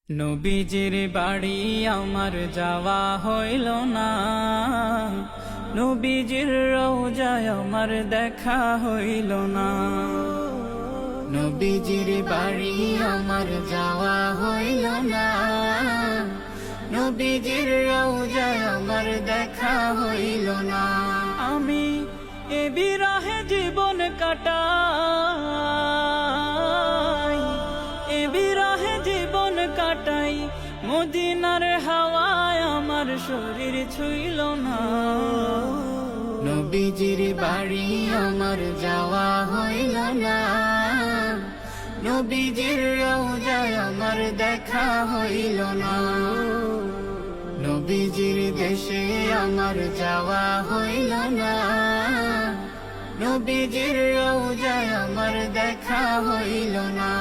নবীজির বাড়ি আমার যাওয়া হইল না, নবীজির রওজায় আমার দেখা হইল না। নবীজির বাড়ি আমার যাওয়া হইল না, নবীজির রওজায় আমার দেখা হইল না। আমি এ বিরহে জীবন কাটাই, এ বিরহে জীবন কাটাই, মদিনার হাওয়ায় আমার শরীর ছুঁইল না। নবীজির বাড়ি আমার যাওয়া হইল না, নবীজির রওজায় আমার দেখা হইল না। নবীজির দেশে আমার যাওয়া হইল না, নবীজির রওজায় আমার দেখা হইল না।